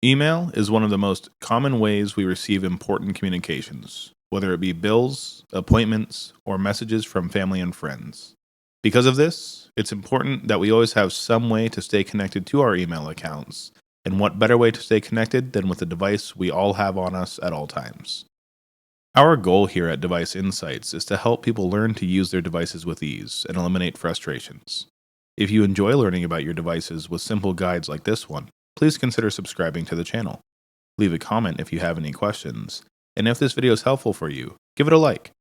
Email is one of the most common ways we receive important communications, whether it be bills, appointments, or messages from family and friends. Because of this, it's important that we always have some way to stay connected to our email accounts. And what better way to stay connected than with a device we all have on us at all times? Our goal here at Device Insights is to help people learn to use their devices with ease and eliminate frustrations. If you enjoy learning about your devices with simple guides like this one, please consider subscribing to the channel. Leave a comment if you have any questions, and if this video is helpful for you, give it a like.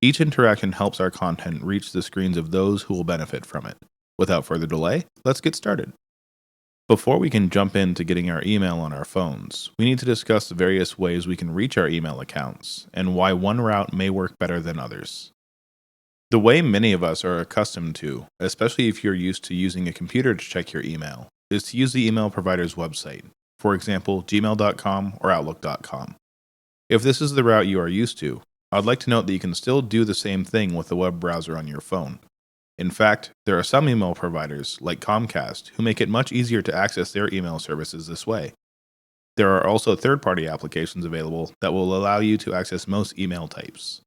Each interaction helps our content reach the screens of those who will benefit from it. Without further delay, let's get started. Before we can jump into getting our email on our phones, we need to discuss the various ways we can reach our email accounts and why one route may work better than others. The way many of us are accustomed to, especially if you're used to using a computer to check your email, is to use the email provider's website, for example, gmail.com or outlook.com. If this is the route you are used to, I'd like to note that you can still do the same thing with the web browser on your phone. In fact, there are some email providers, like Comcast, who make it much easier to access their email services this way. There are also third-party applications available that will allow you to access most email types.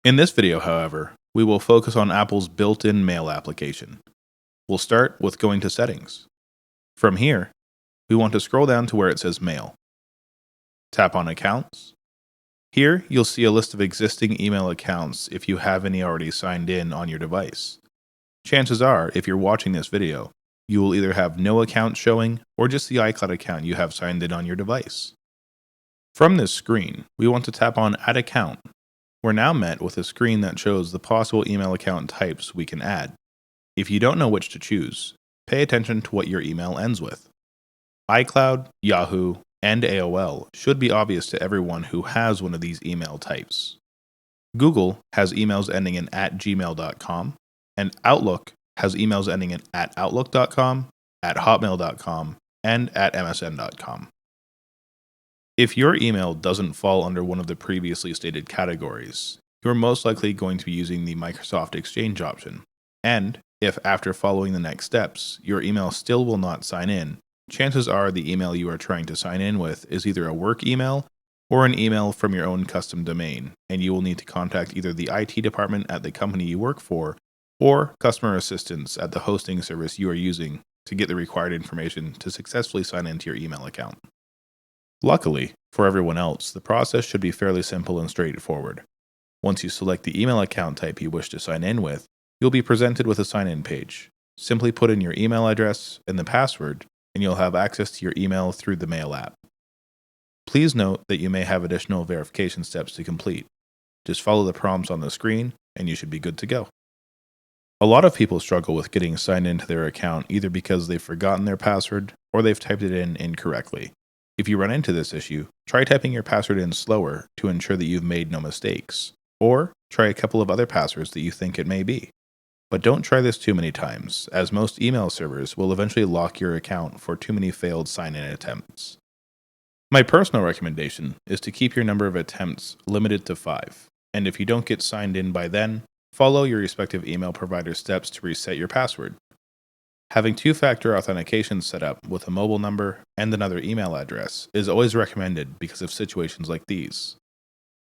In this video, however, we will focus on Apple's built-in mail application. We'll start with going to Settings. From here, we want to scroll down to where it says Mail. Tap on Accounts. Here, you'll see a list of existing email accounts if you have any already signed in on your device. Chances are, if you're watching this video, you will either have no account showing or just the iCloud account you have signed in on your device. From this screen, we want to tap on Add Account. We're now met with a screen that shows the possible email account types we can add. If you don't know which to choose, pay attention to what your email ends with. iCloud, Yahoo, and AOL should be obvious to everyone who has one of these email types. Google has emails ending in @gmail.com, and Outlook has emails ending in @outlook.com, @hotmail.com, and @msn.com. If your email doesn't fall under one of the previously stated categories, you're most likely going to be using the Microsoft Exchange option. And if after following the next steps, your email still will not sign in, chances are the email you are trying to sign in with is either a work email or an email from your own custom domain, and you will need to contact either the IT department at the company you work for or customer assistance at the hosting service you are using to get the required information to successfully sign into your email account. Luckily, for everyone else, the process should be fairly simple and straightforward. Once you select the email account type you wish to sign in with, you'll be presented with a sign-in page. Simply put in your email address and the password, and you'll have access to your email through the Mail app. Please note that you may have additional verification steps to complete. Just follow the prompts on the screen, and you should be good to go. A lot of people struggle with getting signed into their account either because they've forgotten their password or they've typed it in incorrectly. If you run into this issue, try typing your password in slower to ensure that you've made no mistakes, or try a couple of other passwords that you think it may be. But don't try this too many times, as most email servers will eventually lock your account for too many failed sign-in attempts. My personal recommendation is to keep your number of attempts limited to 5, and if you don't get signed in by then, follow your respective email provider's steps to reset your password. Having two-factor authentication set up with a mobile number and another email address is always recommended because of situations like these.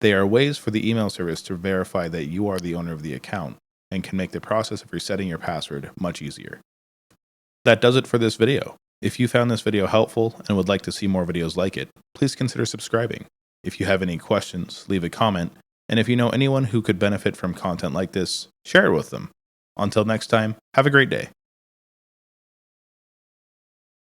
They are ways for the email service to verify that you are the owner of the account and can make the process of resetting your password much easier. That does it for this video. If you found this video helpful and would like to see more videos like it, please consider subscribing. If you have any questions, leave a comment, and if you know anyone who could benefit from content like this, share it with them. Until next time, have a great day.